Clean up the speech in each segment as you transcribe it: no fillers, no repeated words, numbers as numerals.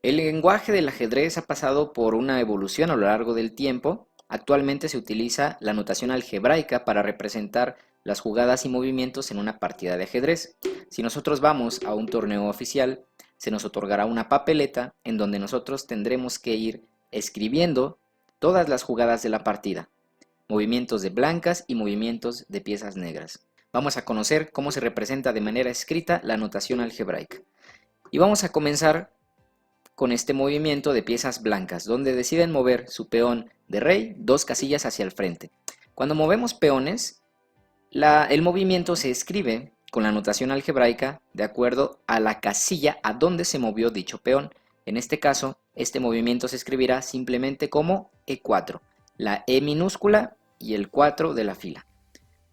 El lenguaje del ajedrez ha pasado por una evolución a lo largo del tiempo. Actualmente se utiliza la notación algebraica para representar las jugadas y movimientos en una partida de ajedrez. Si nosotros vamos a un torneo oficial, se nos otorgará una papeleta en donde nosotros tendremos que ir escribiendo todas las jugadas de la partida, movimientos de blancas y movimientos de piezas negras. Vamos a conocer cómo se representa de manera escrita la notación algebraica. Y vamos a comenzar con este movimiento de piezas blancas, donde deciden mover su peón de rey 2 casillas hacia el frente. Cuando movemos peones, el movimiento se escribe con la notación algebraica de acuerdo a la casilla a donde se movió dicho peón. En este caso, este movimiento se escribirá simplemente como E4, la E minúscula y el 4 de la fila.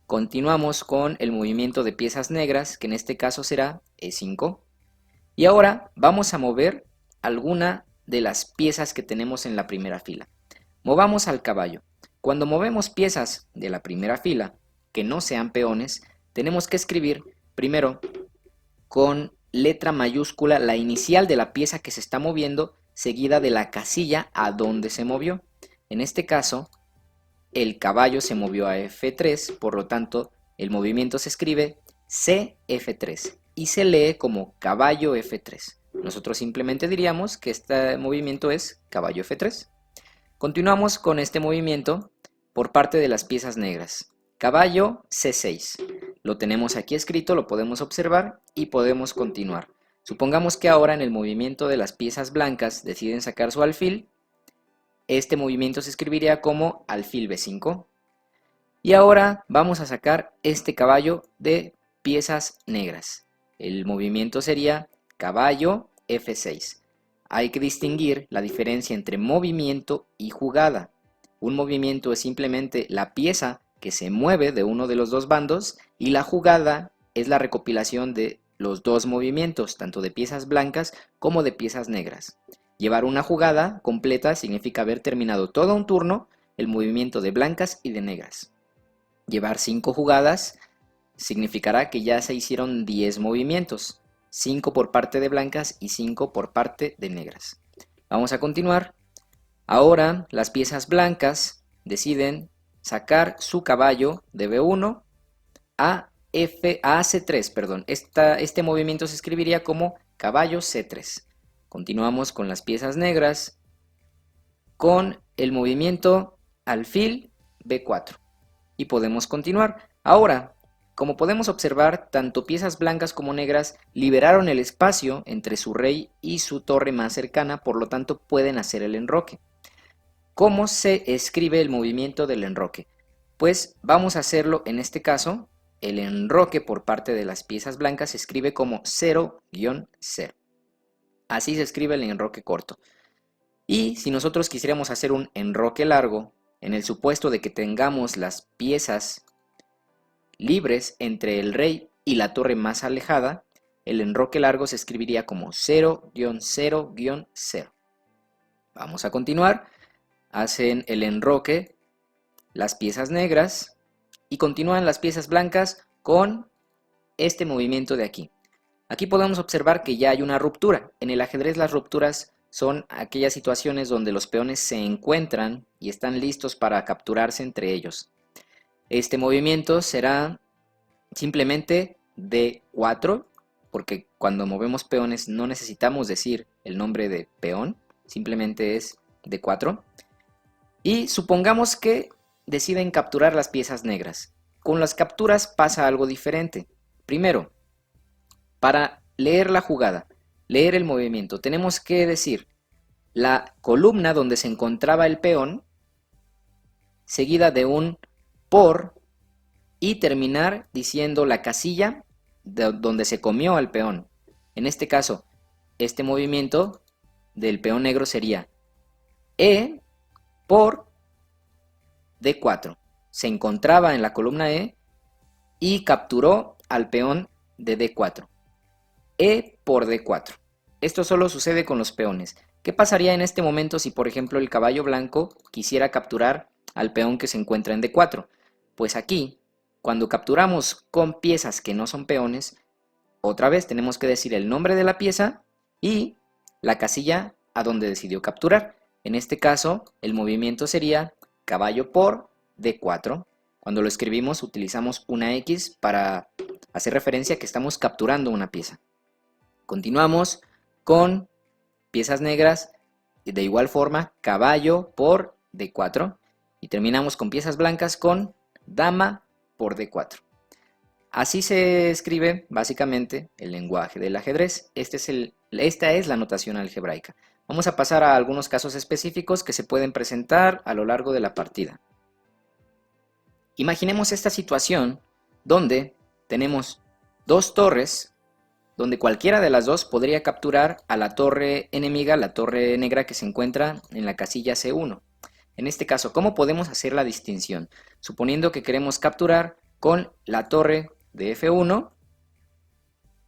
Continuamos con el movimiento de piezas negras, que en este caso será E5. Y ahora vamos a mover alguna de las piezas que tenemos en la primera fila. Movamos al caballo. Cuando movemos piezas de la primera fila que no sean peones, tenemos que escribir primero con letra mayúscula la inicial de la pieza que se está moviendo, seguida de la casilla a donde se movió. En este caso, el caballo se movió a F3, por lo tanto, el movimiento se escribe CF3 y se lee como caballo F3. Nosotros simplemente diríamos que este movimiento es caballo F3. Continuamos con este movimiento por parte de las piezas negras. Caballo C6. Lo tenemos aquí escrito, lo podemos observar y podemos continuar. Supongamos que ahora en el movimiento de las piezas blancas deciden sacar su alfil. Este movimiento se escribiría como alfil B5. Y ahora vamos a sacar este caballo de piezas negras. El movimiento sería caballo F6. Hay que distinguir la diferencia entre movimiento y jugada. Un movimiento es simplemente la pieza que se mueve de uno de los dos bandos y la jugada es la recopilación de los dos movimientos, tanto de piezas blancas como de piezas negras. Llevar una jugada completa significa haber terminado todo un turno, el movimiento de blancas y de negras. Llevar 5 jugadas significará que ya se hicieron 10 movimientos, 5 por parte de blancas y 5 por parte de negras. Vamos a continuar. Ahora las piezas blancas deciden sacar su caballo de B1 a C3, perdón. Este movimiento se escribiría como caballo C3. Continuamos con las piezas negras con el movimiento alfil B4 y podemos continuar. Ahora, como podemos observar, tanto piezas blancas como negras liberaron el espacio entre su rey y su torre más cercana, por lo tanto pueden hacer el enroque. ¿Cómo se escribe el movimiento del enroque? Pues vamos a hacerlo en este caso. El enroque por parte de las piezas blancas se escribe como 0-0. Así se escribe el enroque corto. Y si nosotros quisiéramos hacer un enroque largo, en el supuesto de que tengamos las piezas libres entre el rey y la torre más alejada, el enroque largo se escribiría como 0-0-0. Vamos a continuar. Hacen el enroque las piezas negras y continúan las piezas blancas con este movimiento de aquí. Aquí podemos observar que ya hay una ruptura. En el ajedrez las rupturas son aquellas situaciones donde los peones se encuentran y están listos para capturarse entre ellos. Este movimiento será simplemente D4, porque cuando movemos peones no necesitamos decir el nombre de peón, simplemente es D4. Y supongamos que deciden capturar las piezas negras. Con las capturas pasa algo diferente. Primero, para leer la jugada, leer el movimiento, tenemos que decir la columna donde se encontraba el peón, seguida de un por, y terminar diciendo la casilla donde se comió al peón. En este caso, este movimiento del peón negro sería E por D4. Se encontraba en la columna E y capturó al peón de D4. E por D4. Esto solo sucede con los peones. ¿Qué pasaría en este momento si, por ejemplo, el caballo blanco quisiera capturar al peón que se encuentra en D4? Pues aquí, cuando capturamos con piezas que no son peones, otra vez tenemos que decir el nombre de la pieza y la casilla a donde decidió capturar. En este caso, el movimiento sería caballo por D4. Cuando lo escribimos utilizamos una X para hacer referencia a que estamos capturando una pieza. Continuamos con piezas negras, de igual forma caballo por D4 y terminamos con piezas blancas con dama por D4. Así se escribe básicamente el lenguaje del ajedrez. Esta es la notación algebraica. Vamos a pasar a algunos casos específicos que se pueden presentar a lo largo de la partida. Imaginemos esta situación donde tenemos dos torres, donde cualquiera de las dos podría capturar a la torre enemiga, la torre negra que se encuentra en la casilla C1. En este caso, ¿cómo podemos hacer la distinción? Suponiendo que queremos capturar con la torre de F1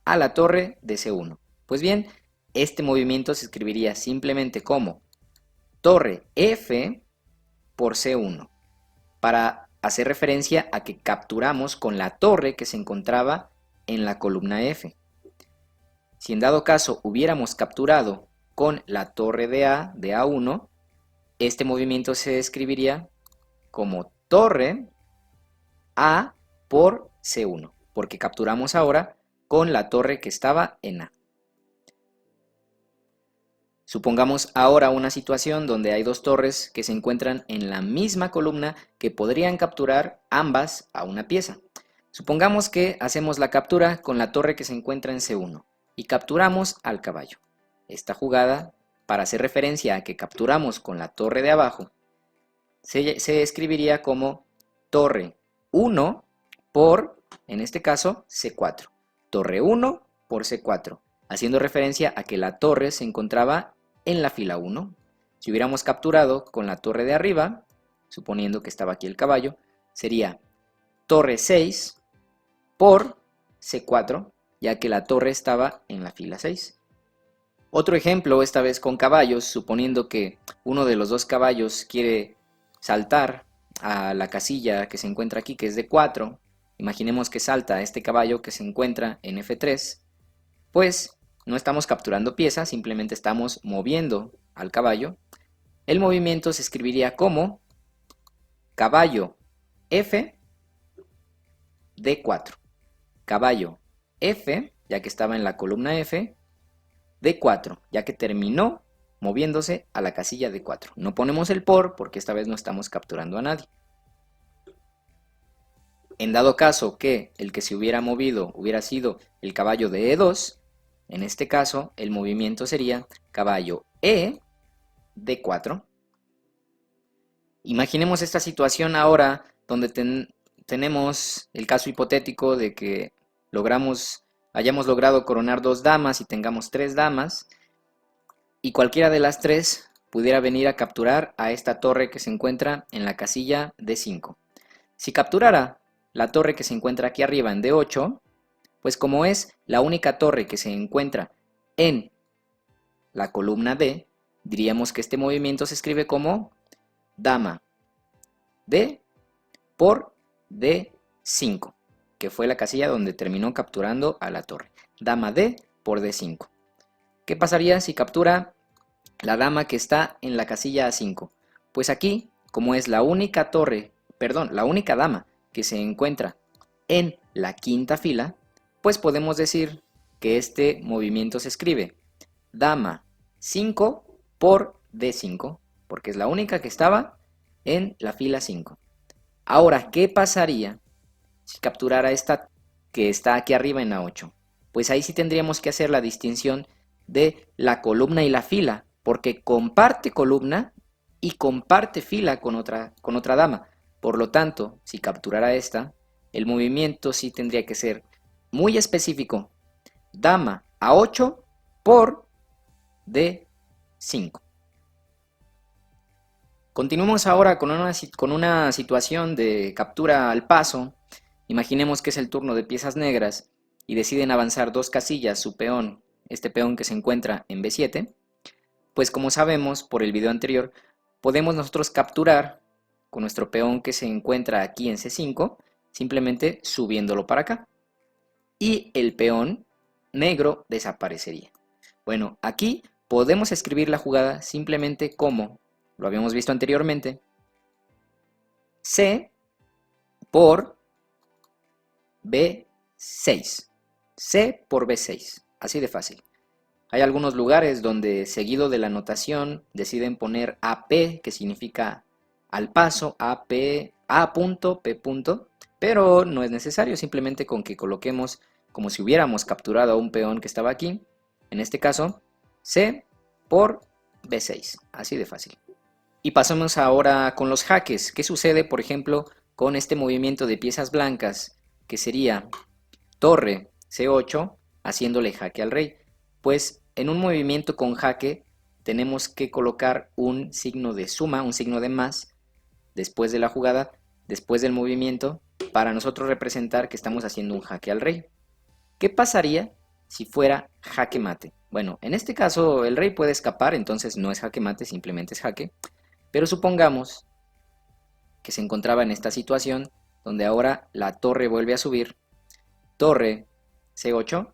a la torre de C1. Pues bien, este movimiento se escribiría simplemente como torre F por C1, para hacer referencia a que capturamos con la torre que se encontraba en la columna F. Si en dado caso hubiéramos capturado con la torre de A1, este movimiento se escribiría como torre A por C1, porque capturamos ahora con la torre que estaba en A. Supongamos ahora una situación donde hay dos torres que se encuentran en la misma columna que podrían capturar ambas a una pieza. Supongamos que hacemos la captura con la torre que se encuentra en C1 y capturamos al caballo. Esta jugada, para hacer referencia a que capturamos con la torre de abajo, se escribiría como torre 1 por, en este caso, C4. Torre 1 por C4, haciendo referencia a que la torre se encontraba en la fila 1. Si hubiéramos capturado con la torre de arriba, suponiendo que estaba aquí el caballo, sería torre 6 por C4, ya que la torre estaba en la fila 6. Otro ejemplo, esta vez con caballos, suponiendo que uno de los dos caballos quiere saltar a la casilla que se encuentra aquí, que es de 4. Imaginemos que salta a este caballo que se encuentra en F3, pues no estamos capturando piezas, simplemente estamos moviendo al caballo. El movimiento se escribiría como caballo F D4. Caballo F, ya que estaba en la columna F, D4, ya que terminó moviéndose a la casilla D4. No ponemos el por porque esta vez no estamos capturando a nadie. En dado caso que el que se hubiera movido hubiera sido el caballo de E2, en este caso el movimiento sería caballo E D4. Imaginemos esta situación ahora donde tenemos el caso hipotético de que hayamos logrado coronar dos damas y tengamos tres damas, y cualquiera de las tres pudiera venir a capturar a esta torre que se encuentra en la casilla D5. Si capturara la torre que se encuentra aquí arriba en D8, pues como es la única torre que se encuentra en la columna D, diríamos que este movimiento se escribe como dama D por D5, que fue la casilla donde terminó capturando a la torre. Dama D por D5. ¿Qué pasaría si captura la dama que está en la casilla A5? Pues aquí, como es la única dama que se encuentra en la quinta fila, pues podemos decir que este movimiento se escribe dama 5 por D5, porque es la única que estaba en la fila 5. Ahora, ¿qué pasaría si capturara esta que está aquí arriba en A8? Pues ahí sí tendríamos que hacer la distinción de la columna y la fila, porque comparte columna y comparte fila con otra dama. Por lo tanto, si capturara esta, el movimiento sí tendría que ser muy específico. Dama A8 por D5. Continuemos ahora con una situación de captura al paso. Imaginemos que es el turno de piezas negras y deciden avanzar dos casillas su peón, este peón que se encuentra en B7. Pues como sabemos por el video anterior, podemos nosotros capturar con nuestro peón que se encuentra aquí en C5, simplemente subiéndolo para acá. Y el peón negro desaparecería. Bueno, aquí podemos escribir la jugada simplemente como, lo habíamos visto anteriormente, C por B6. C por B6. Así de fácil. Hay algunos lugares donde seguido de la notación deciden poner AP, que significa al paso, AP, A punto, P punto, pero no es necesario, simplemente con que coloquemos como si hubiéramos capturado a un peón que estaba aquí, en este caso, C por B6, así de fácil. Y pasamos ahora con los jaques. ¿Qué sucede, por ejemplo, con este movimiento de piezas blancas, que sería torre C8, haciéndole jaque al rey? Pues en un movimiento con jaque tenemos que colocar un signo de suma, un signo de más, después de la jugada, después del movimiento, para nosotros representar que estamos haciendo un jaque al rey. ¿Qué pasaría si fuera jaque mate? Bueno, en este caso el rey puede escapar, entonces no es jaque mate, simplemente es jaque. Pero supongamos que se encontraba en esta situación donde ahora la torre vuelve a subir, torre C8,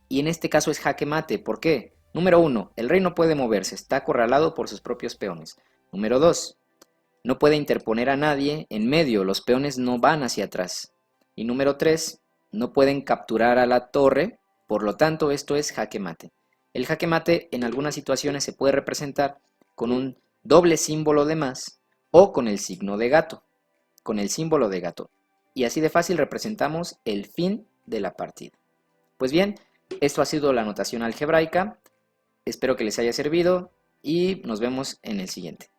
y en este caso es jaque mate. ¿Por qué? Número 1, el rey no puede moverse, está acorralado por sus propios peones. Número 2, no puede interponer a nadie en medio, los peones no van hacia atrás. Y número 3, no pueden capturar a la torre, por lo tanto esto es jaque mate. El jaque mate en algunas situaciones se puede representar con un doble símbolo de más o con el signo de gato, con el símbolo de gato. Y así de fácil representamos el fin de la partida. Pues bien, esto ha sido la notación algebraica. Espero que les haya servido y nos vemos en el siguiente.